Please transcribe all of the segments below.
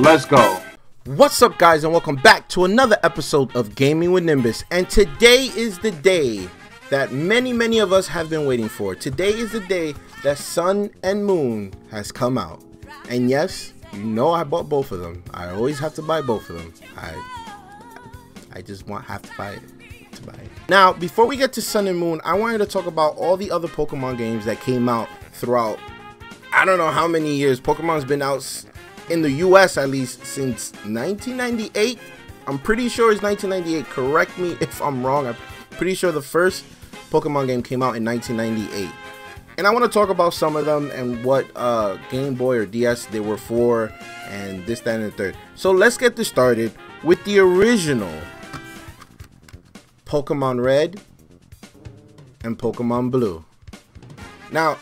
Let's go. What's up, guys, and welcome back to another episode of Gaming with Nimbus. And today is the day that many of us have been waiting for. Today is the day that Sun and Moon has come out. And yes, you know I bought both of them. I always have to buy both of them. I just have to buy it. Now, before we get to Sun and Moon, I wanted to talk about all the other Pokemon games that came out throughout, I don't know how many years. Pokemon's been out in the US at least since 1998. I'm pretty sure it's 1998. Correct me if I'm wrong. I'm pretty sure the first Pokemon game came out in 1998. And I want to talk about some of them and what Game Boy or DS they were for, and this, that, and the third. So let's get this started with the original Pokemon Red and Pokemon Blue. Now,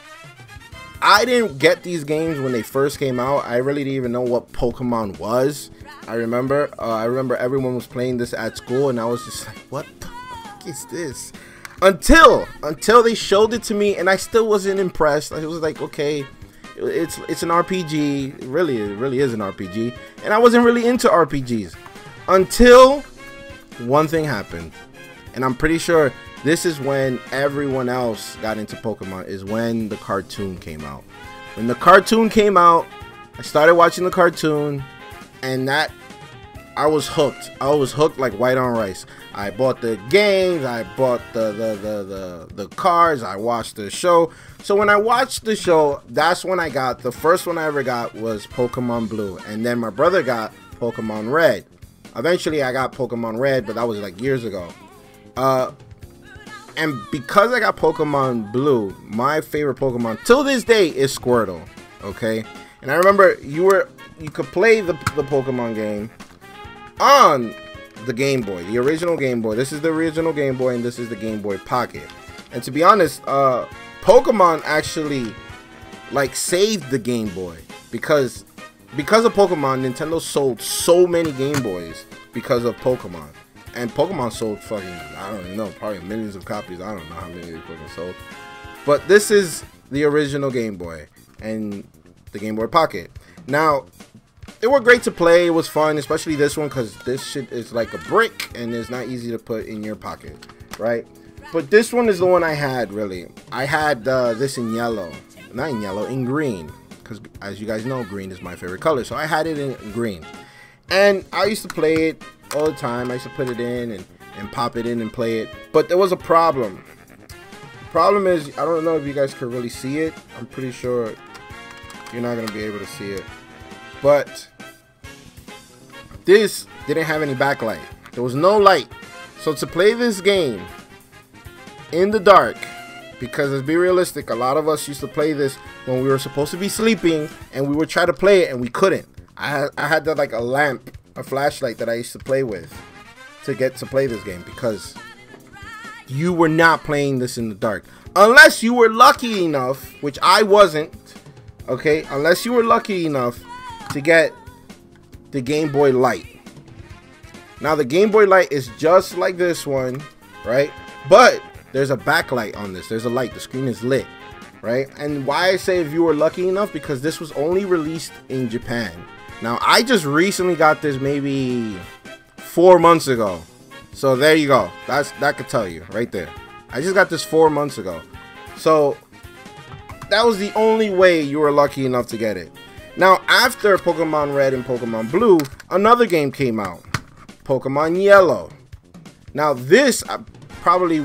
I didn't get these games when they first came out. I really didn't even know what Pokemon was. I remember everyone was playing this at school, and I was just like, what the fuck is this? Until they showed it to me, and I still wasn't impressed. I was like, okay, it's an RPG. It really is an RPG, and I wasn't really into RPGs until one thing happened. And I'm pretty sure this is when everyone else got into Pokemon, is when the cartoon came out. When the cartoon came out, I started watching the cartoon, and that I was hooked. I was hooked like white on rice. I bought the games, I bought the cards, I watched the show. So when I watched the show, that's when I got, the first one I ever got was Pokemon Blue. And then my brother got Pokemon Red. Eventually I got Pokemon Red, but that was like years ago. And because I got Pokemon Blue, my favorite Pokemon till this day is Squirtle. Okay, and I remember you could play the Pokemon game on the Game Boy, the original Game Boy. This is the original Game Boy, and this is the Game Boy Pocket. And to be honest, Pokemon actually like saved the Game Boy because of Pokemon. Nintendo sold so many Game Boys because of Pokemon. And Pokemon sold fucking, I don't even know, probably millions of copies. I don't know how many they fucking sold. But this is the original Game Boy and the Game Boy Pocket. Now, they were great to play. It was fun, especially this one, because this shit is like a brick and it's not easy to put in your pocket, right? But this one is the one I had, really. I had this in yellow. Not in yellow, in green. Because as you guys know, green is my favorite color. So I had it in green. And I used to play it all the time. I used to put it in and pop it in and play it. But there was a problem. The problem is, I don't know if you guys can really see it. I'm pretty sure you're not going to be able to see it. But this didn't have any backlight. There was no light. So to play this game in the dark, because let's be realistic, a lot of us used to play this when we were supposed to be sleeping, and we would try to play it and we couldn't. I had that like a lamp, a flashlight that I used to play with to get to play this game, because you were not playing this in the dark unless you were lucky enough, which I wasn't, okay, unless you were lucky enough to get the Game Boy Light. Now the Game Boy Light is just like this one, right? But there's a backlight on this. There's a light. The screen is lit, right? And why I say if you were lucky enough, because this was only released in Japan. Now, I just recently got this maybe 4 months ago. So there you go. That could tell you right there. I just got this 4 months ago. So that was the only way you were lucky enough to get it. Now, after Pokemon Red and Pokemon Blue, another game came out. Pokemon Yellow. Now, this probably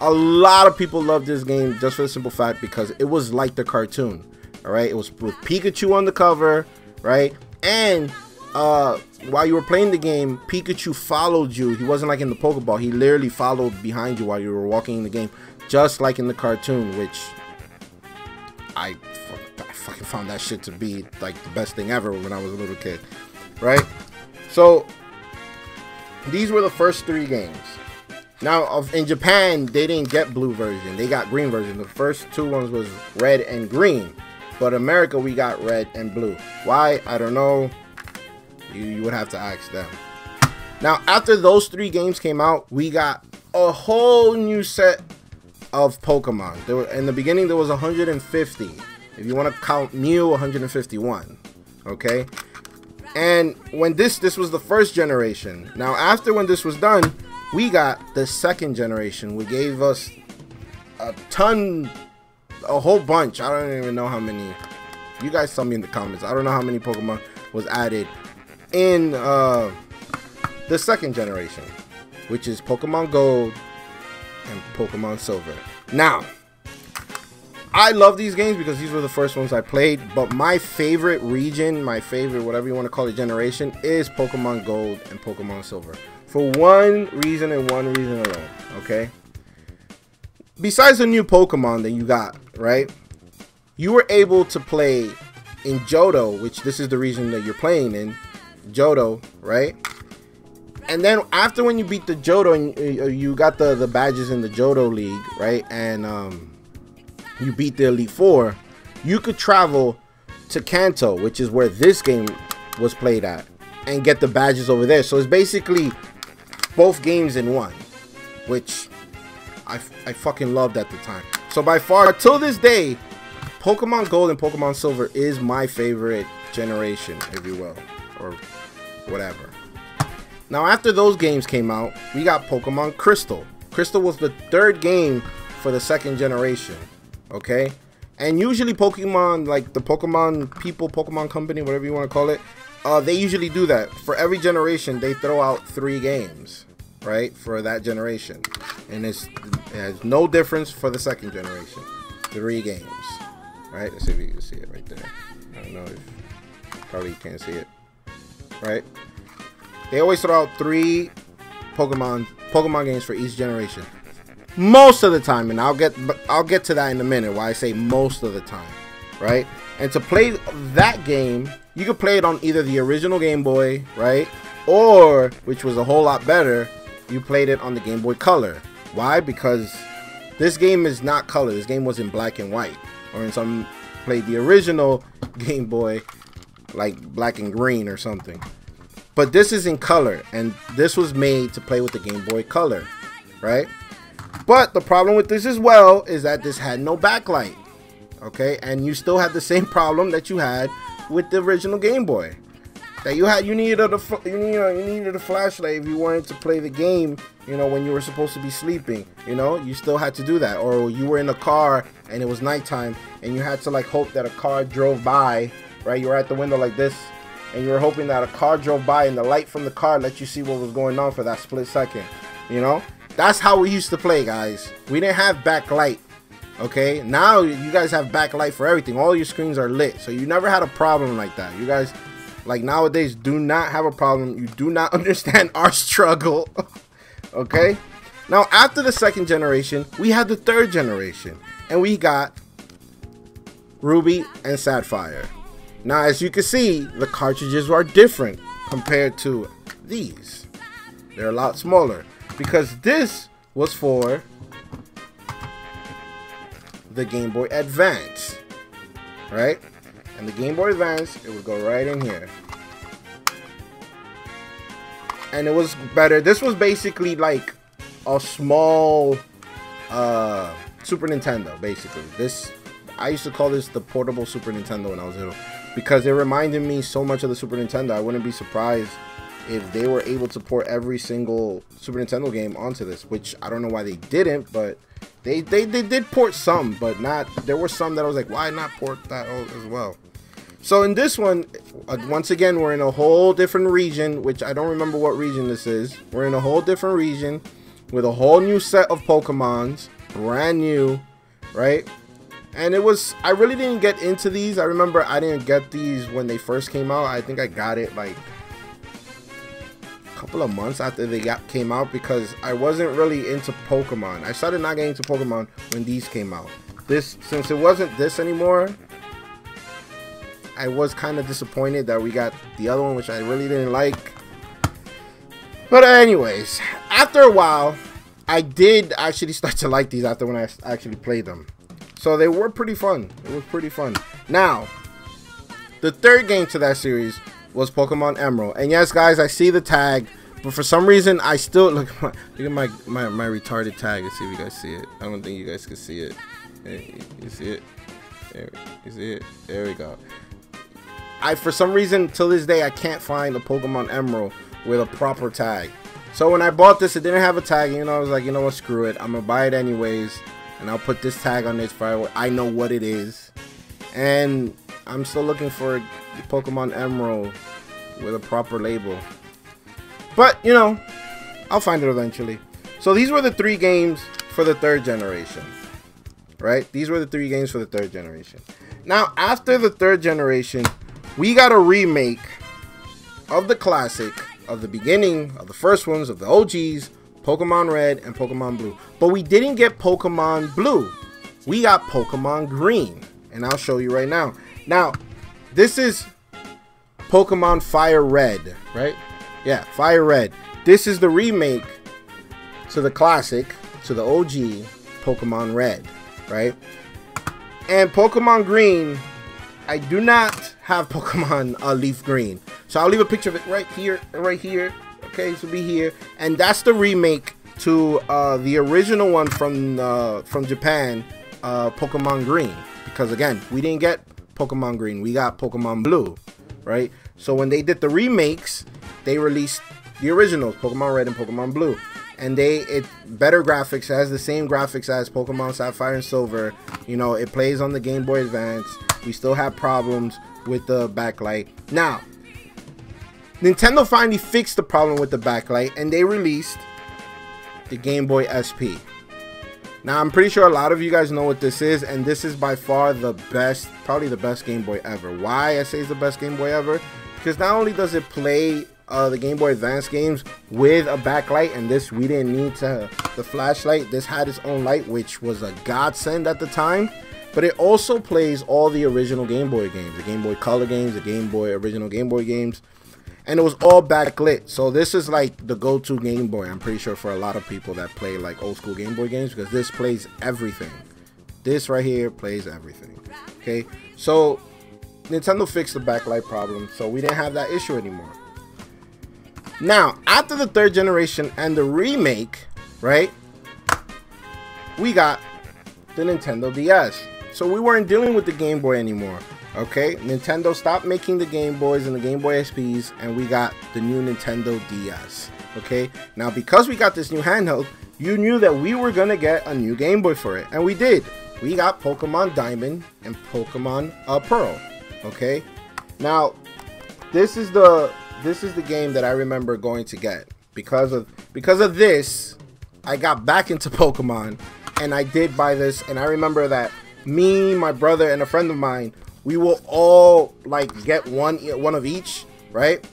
a lot of people love this game just for the simple fact because it was like the cartoon. All right, it was with Pikachu on the cover, right? And while you were playing the game, Pikachu followed you. He wasn't like in the Pokeball. He literally followed behind you while you were walking in the game, just like in the cartoon, which I fucking found that shit to be like the best thing ever when I was a little kid, right? So these were the first 3 games. Now, in Japan, they didn't get blue version. They got green version. The first 2 ones was red and green. But America, we got red and blue. Why? I don't know. You would have to ask them. Now, after those 3 games came out, we got a whole new set of Pokemon. In the beginning, there was 150. If you want to count Mew, 151. Okay? And when this was the first generation. Now after when this was done, we got the second generation. We gave us a whole bunch. I don't even know how many. You guys tell me in the comments. I don't know how many Pokemon was added in the second generation, which is Pokemon Gold and Pokemon Silver. Now, I love these games because these were the first ones I played, but my favorite region, my favorite, whatever you want to call it, generation, is Pokemon Gold and Pokemon Silver. For one reason and one reason alone, okay? Besides the new Pokemon that you got, right? You were able to play in Johto, which this is the region that you're playing in, Johto, right? And then after when you beat the Johto and you got the badges in the Johto League, right? And you beat the Elite Four, you could travel to Kanto, which is where this game was played at, and get the badges over there. So it's basically both games in one, which I fucking loved at the time. So by far, till this day, Pokemon Gold and Pokemon Silver is my favorite generation, if you will, or whatever. Now after those games came out, we got Pokemon Crystal. Crystal was the third game for the second generation, okay? And usually Pokemon, like the Pokemon people, Pokemon company, whatever you want to call it, they usually do that. For every generation, they throw out 3 games, right, for that generation. And it has no difference for the second generation. 3 games, right? Let's see if you can see it right there. I don't know if, probably you can't see it, right? They always throw out 3 Pokemon games for each generation. Most of the time, and I'll get to that in a minute, why I say most of the time, right? And to play that game, you could play it on either the original Game Boy, right? Or, which was a whole lot better, you played it on the Game Boy Color. Why? Because this game is not color. This game was in black and white. Or in some played the original Game Boy, like black and green or something. But this is in color, and this was made to play with the Game Boy Color, right? But the problem with this as well is that this had no backlight, okay? And you still had the same problem that you had with the original Game Boy. That you needed a flashlight if you wanted to play the game, you know, when you were supposed to be sleeping, you know, you still had to do that. Or you were in a car and it was nighttime and you had to like hope that a car drove by, right? You were at the window like this and you were hoping that a car drove by and the light from the car let you see what was going on for that split second, you know? That's how we used to play, guys. We didn't have backlight, okay? Now you guys have backlight for everything. All your screens are lit, so you never had a problem like that. You guys, like nowadays, do not have a problem. You do not understand our struggle, okay? Now, after the second generation, we had the third generation, and we got Ruby and Sapphire. Now, as you can see, the cartridges are different compared to these. They're a lot smaller because this was for the Game Boy Advance, right? And the Game Boy Advance, it would go right in here. And it was better. This was basically like a small Super Nintendo, basically. This, I used to call this the portable Super Nintendo when I was little, because it reminded me so much of the Super Nintendo. I wouldn't be surprised if they were able to port every single Super Nintendo game onto this, which I don't know why they didn't, but they did port some, but not, there were some that I was like, why not port that as well? So in this one, once again, we're in a whole different region, which I don't remember what region this is. We're in a whole different region with a whole new set of Pokemons, brand new, right? And it was, I really didn't get into these. I remember I didn't get these when they first came out. I think I got it like a couple of months after they came out, because I wasn't really into Pokemon. I started not getting into Pokemon when these came out. Since it wasn't this anymore, I was kind of disappointed that we got the other one, which I really didn't like. But anyways, after a while, I did actually start to like these after when I actually played them. So they were pretty fun. It was pretty fun. Now, the third game to that series was Pokemon Emerald. And yes, guys, I see the tag, but for some reason, I still look at my retarded tag. Let's see if you guys see it. I don't think you guys can see it. Hey, you see it? There, you see it? There we go. for some reason, till this day, I can't find a Pokemon Emerald with a proper tag. So when I bought this, it didn't have a tag. You know, I was like, you know what, screw it. I'm gonna buy it anyways, and I'll put this tag on this fire. I know what it is, and I'm still looking for a Pokemon Emerald with a proper label. But you know, I'll find it eventually. So these were the 3 games for the 3rd generation, right? These were the 3 games for the 3rd generation. Now, after the 3rd generation, we got a remake of the classic, of the beginning, of the first ones, of the OGs, Pokemon Red and Pokemon Blue. But we didn't get Pokemon Blue. We got Pokemon Green. And I'll show you right now. Now, this is Pokemon Fire Red, right? Yeah, Fire Red. This is the remake to the classic, to the OG Pokemon Red, right? And Pokemon Green, I do not have Pokemon Leaf Green. So I'll leave a picture of it right here, okay, so be here. And that's the remake to the original one from Japan, Pokemon Green. Because again, we didn't get Pokemon Green, we got Pokemon Blue, right? So when they did the remakes, they released the originals, Pokemon Red and Pokemon Blue. And better graphics, has the same graphics as Pokemon Sapphire and Silver. You know, it plays on the Game Boy Advance. We still have problems with the backlight. Now, Nintendo finally fixed the problem with the backlight, and they released the Game Boy SP. Now, I'm pretty sure a lot of you guys know what this is, and this is by far the best, probably the best Game Boy ever. Why I say it's the best Game Boy ever? Because not only does it play the Game Boy Advance games with a backlight, and this we didn't need the flashlight. This had its own light, which was a godsend at the time. But it also plays all the original Game Boy games, the Game Boy Color games, the original Game Boy games, and it was all backlit. So this is like the go-to Game Boy, I'm pretty sure, for a lot of people that play like old school Game Boy games, because this plays everything. This right here plays everything. Okay, so Nintendo fixed the backlight problem, so we didn't have that issue anymore. Now, after the 3rd generation and the remake, right, we got the Nintendo DS. So we weren't dealing with the Game Boy anymore, okay? Nintendo stopped making the Game Boys and the Game Boy SPs, and we got the new Nintendo DS, okay? Now, because we got this new handheld, you knew that we were going to get a new Game Boy for it, and we did. We got Pokemon Diamond and Pokemon Pearl, okay? Now, this is the game that I remember going to get. Because of this, I got back into Pokemon, and I did buy this. And I remember that me, my brother, and a friend of mine, we will all like get one of each, right?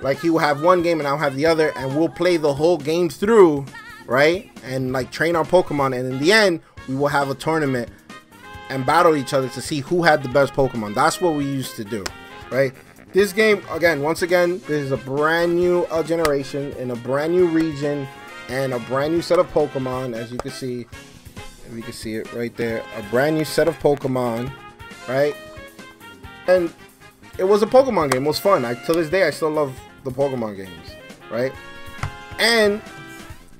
Like he will have one game and I'll have the other, and we'll play the whole game through, right? And like train our Pokemon, and in the end, we will have a tournament and battle each other to see who had the best Pokemon. That's what we used to do, right? This game, once again, this is a brand new generation in a brand new region and a brand new set of Pokemon, as you can see. If you can see it right there, a brand new set of Pokemon, right? And it was a Pokemon game. It was fun. To this day, I still love the Pokemon games, right? And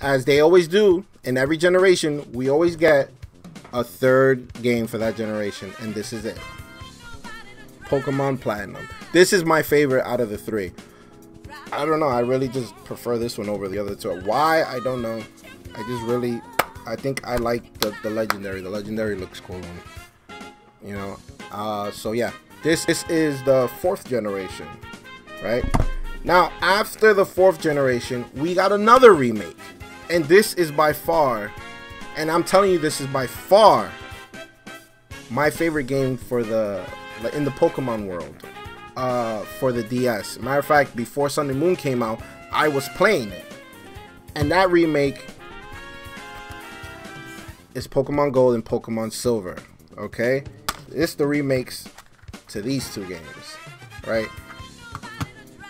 as they always do in every generation, we always get a 3rd game for that generation, and this is it. Pokemon Platinum. This is my favorite out of the 3. I don't know. I really just prefer this one over the other 2. Why? I don't know. I think I like the Legendary. The Legendary looks cool. You know. So yeah. This is the 4th generation. Right? Now, after the 4th generation, we got another remake. And this is by far, and I'm telling you, this is by far my favorite game in the Pokemon world, for the DS. Matter of fact, before Sun and Moon came out, I was playing it. And that remake is Pokemon Gold and Pokemon Silver, okay? It's the remakes to these 2 games, right?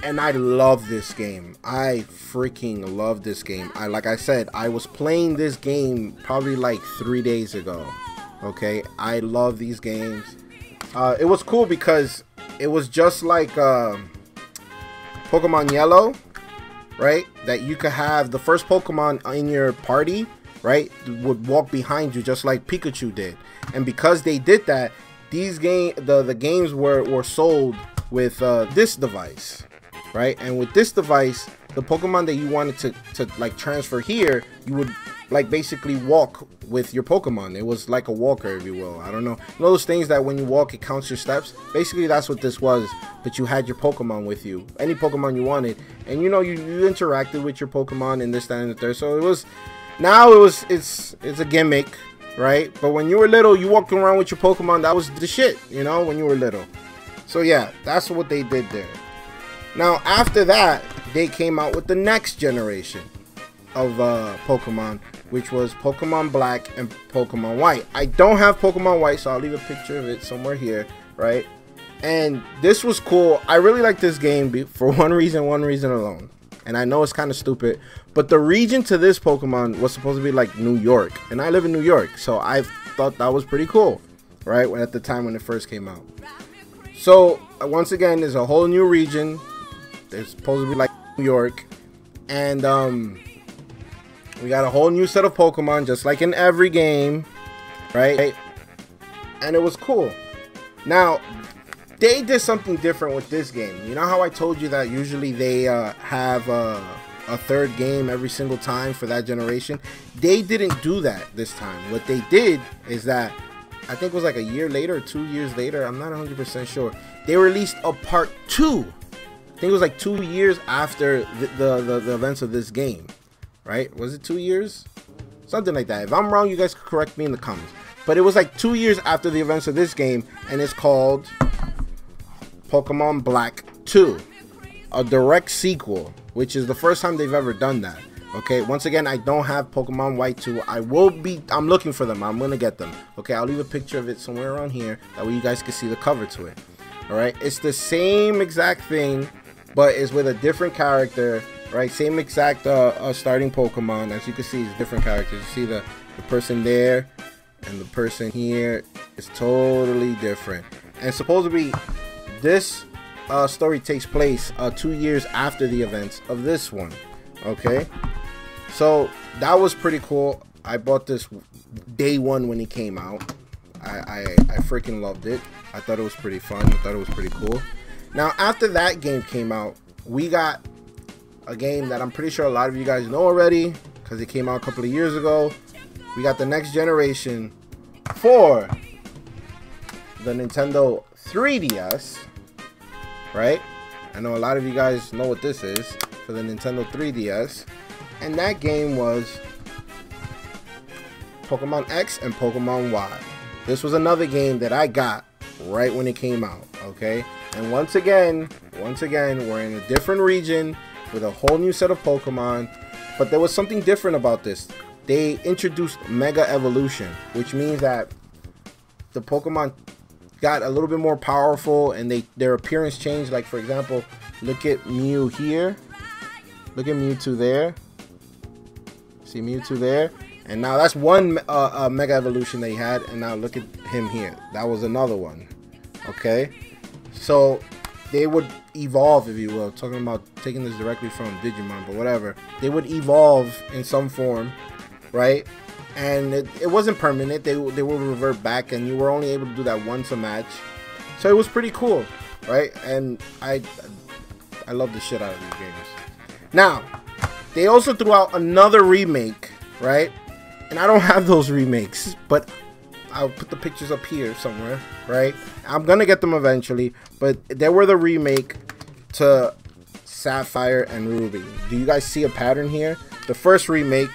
And I love this game. I freaking love this game. Like I said, I was playing this game probably like 3 days ago, okay? I love these games. It was cool because it was just like Pokemon Yellow, right? That you could have the first Pokemon in your party, right, would walk behind you just like Pikachu did. And because they did that, the games were sold with this device, right? And with this device, the Pokemon that you wanted to like transfer here, you would like basically walk with your Pokemon. It was like a walker, if you will. I don't know. You know those things that when you walk, it counts your steps? Basically, that's what this was. But you had your Pokemon with you, any Pokemon you wanted, and you know you interacted with your Pokemon and this, that, and the third. So it was, now it's a gimmick, right? But when you were little, you walked around with your Pokemon. That was the shit, you know, when you were little. So yeah, that's what they did there. Now after that, they came out with the next generation of Pokemon, which was Pokemon Black and Pokemon White. I don't have Pokemon White, so I'll leave a picture of it somewhere here, right? And this was cool. I really like this game for one reason alone. And I know it's kind of stupid, but the region to this Pokemon was supposed to be like New York, and I live in New York, so I thought that was pretty cool, right? At the time when it first came out. So once again, there's a whole new region. It's supposed to be like New York, and we got a whole new set of Pokemon, just like in every game, right? And it was cool. Now, they did something different with this game. You know how I told you that usually they have a third game every single time for that generation? They didn't do that this time. What they did is that, I think it was like a year later or 2 years later, I'm not 100% sure, they released a part 2. I think it was like 2 years after the events of this game. Right? Was it 2 years? Something like that. If I'm wrong, you guys can correct me in the comments. But it was like 2 years after the events of this game, and it's called Pokemon Black 2. A direct sequel, which is the first time they've ever done that. Okay, once again, I don't have Pokemon White 2. I'm looking for them. I'm gonna get them. Okay, I'll leave a picture of it somewhere around here. That way you guys can see the cover to it. Alright, it's the same exact thing, but it's with a different character. Right, same exact starting Pokemon. As you can see, it's different characters. You see the person there and the person here is totally different. And supposedly, this story takes place 2 years after the events of this one. Okay, so that was pretty cool. I bought this day one when it came out. I freaking loved it. I thought it was pretty fun. I thought it was pretty cool. Now after that game came out, we got a game that I'm pretty sure a lot of you guys know already because it came out a couple of years ago. We got the next generation for the Nintendo 3DS, right? I know a lot of you guys know what this is, for the Nintendo 3DS, and that game was Pokemon X and Pokemon Y. This was another game that I got right when it came out, okay? And once again, we're in a different region with a whole new set of Pokemon, but there was something different about this. They introduced Mega Evolution, which means that the Pokemon got a little bit more powerful and their appearance changed. Like for example, look at Mew here, look at Mewtwo there, see Mewtwo there, and now that's one Mega Evolution they had, and now look at him here, that was another one. Okay, so they would evolve, if you will, talking about taking this directly from Digimon, but whatever. They would evolve in some form, right? And it wasn't permanent. They would revert back, and you were only able to do that once a match. So it was pretty cool, right? And I love the shit out of these games. Now, they also threw out another remake, right? And I don't have those remakes, but I'll put the pictures up here somewhere, right? I'm gonna get them eventually, but there were the remake to Sapphire and Ruby. Do you guys see a pattern here? The first remake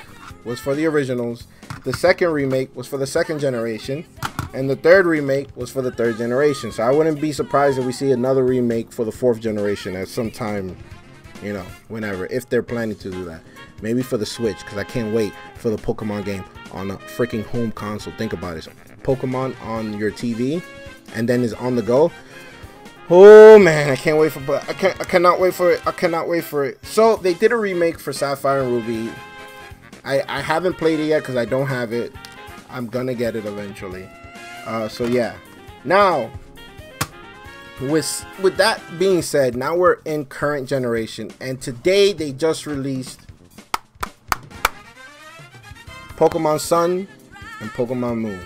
was for the originals, the second remake was for the second generation, and the third remake was for the third generation. So I wouldn't be surprised if we see another remake for the fourth generation at some time, you know, whenever, if they're planning to do that. Maybe for the Switch, because I can't wait for the Pokemon game on a freaking home console. Think about it. Pokemon on your TV and then is on the go. Oh man, I can't wait for I cannot wait for it. I cannot wait for it. So they did a remake for Sapphire and Ruby. I haven't played it yet because I don't have it. I'm gonna get it eventually. So yeah. Now, with that being said, now we're in current generation, and today they just released Pokemon Sun and Pokemon Moon.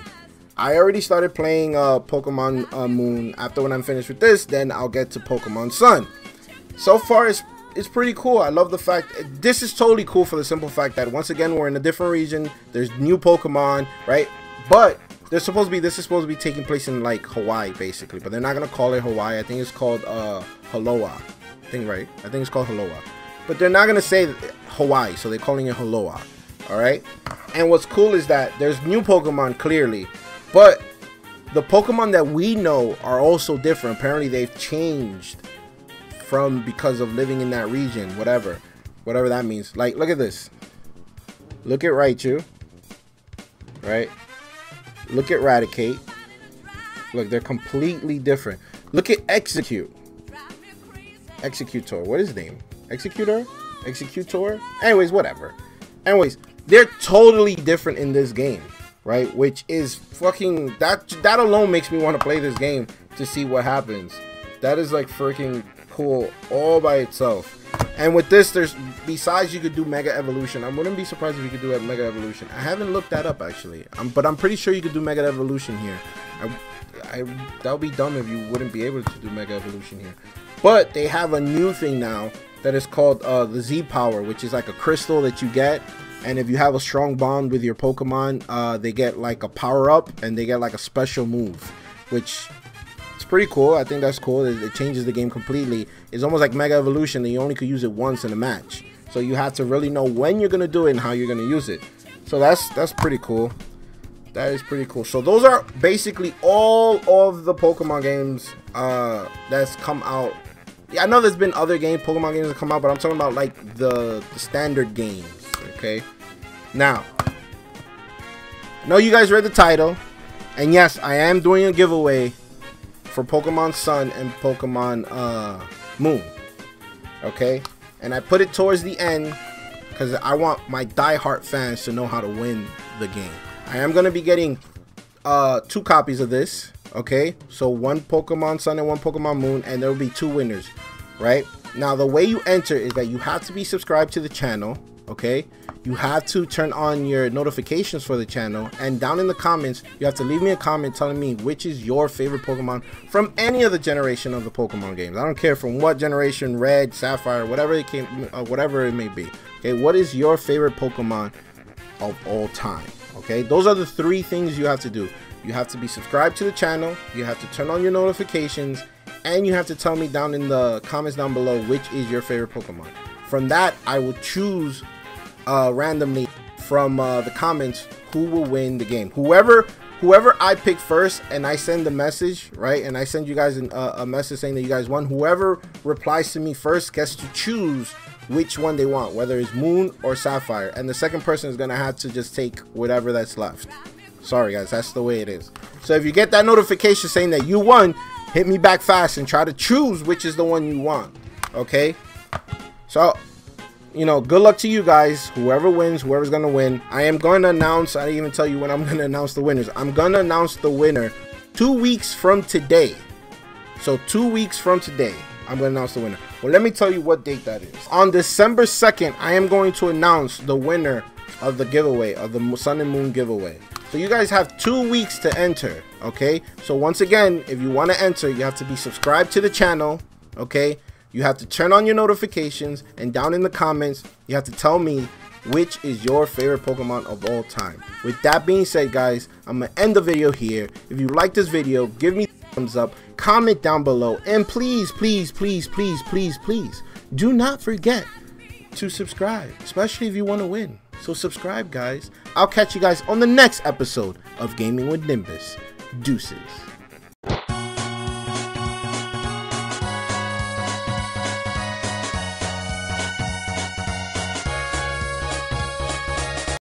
I already started playing Pokemon Moon. After when I'm finished with this, then I'll get to Pokemon Sun. So far, it's pretty cool. I love the fact this is totally cool for the simple fact that once again we're in a different region. There's new Pokemon, right? But this is supposed to be taking place in like Hawaii basically, but they're not gonna call it Hawaii. I think it's called Haloa. I think it's called Haloa. But they're not gonna say Hawaii, so they're calling it Haloa. Alright? And what's cool is that there's new Pokemon clearly, but the Pokemon that we know are also different. Apparently they've changed from because of living in that region, whatever that means. Like, look at this. Look at Raichu, right? Look at Raticate. Look, they're completely different. Look at Executor. What is his name? Executor? Anyways, whatever. Anyways, they're totally different in this game, right? Which is fucking that alone makes me want to play this game to see what happens. That is like freaking cool all by itself. And with this, there's besides you could do Mega Evolution. I wouldn't be surprised if you could do a Mega Evolution. I haven't looked that up actually, but I'm pretty sure you could do Mega Evolution here. That would be dumb if you wouldn't be able to do Mega Evolution here. But they have a new thing now that is called the Z Power, which is like a crystal that you get, and if you have a strong bond with your Pokemon, they get like a power up and they get like a special move, which it's pretty cool. I think that's cool. It changes the game completely. It's almost like Mega Evolution, and you only could use it once in a match, so you have to really know when you're gonna do it and how you're gonna use it. So that's pretty cool. That is pretty cool. So those are basically all of the Pokemon games that's come out. Yeah, I know there's been other Pokemon games that come out, but I'm talking about like the standard games. Okay, now I know you guys read the title, and yes, I am doing a giveaway for Pokemon Sun and Pokemon Moon. Okay, and I put it towards the end because I want my diehard fans to know how to win the game. I am going to be getting 2 copies of this. Okay, so 1 Pokemon Sun and 1 Pokemon Moon, and there will be 2 winners. Right now, the way you enter is that you have to be subscribed to the channel. Okay, you have to turn on your notifications for the channel, and down in the comments you have to leave me a comment telling me which is your favorite Pokemon from any other generation of the Pokemon games. I don't care from what generation, Red, Sapphire, whatever it may be. Okay, what is your favorite Pokemon of all time? Okay, those are the 3 things you have to do. You have to be subscribed to the channel, you have to turn on your notifications, and you have to tell me down in the comments down below which is your favorite Pokemon. From that, I will choose randomly from the comments who will win the game. Whoever I pick first, and I send the message, right, and I send you guys a message saying that you guys won, whoever replies to me first gets to choose which one they want, whether it's Moon or Sapphire, and the second person is gonna have to just take whatever that's left. Sorry guys, that's the way it is. So if you get that notification saying that you won, hit me back fast and try to choose which is the one you want. Okay, so you know, good luck to you guys. Whoever wins, whoever's gonna win. I am going to announce, I didn't even tell you when I'm gonna announce the winners. I'm gonna announce the winner 2 weeks from today. So 2 weeks from today, I'm gonna announce the winner. Well, let me tell you what date that is. On December 2nd, I am going to announce the winner of the giveaway, of the Sun and Moon giveaway. So you guys have 2 weeks to enter. Okay, so once again, if you want to enter, you have to be subscribed to the channel. Okay, you have to turn on your notifications, and down in the comments you have to tell me which is your favorite Pokemon of all time. With that being said, guys, I'm gonna end the video here. If you like this video, give me a thumbs up, comment down below, and please do not forget to subscribe, especially if you want to win. So subscribe, guys. I'll catch you guys on the next episode of Gaming with Nimbus. Deuces.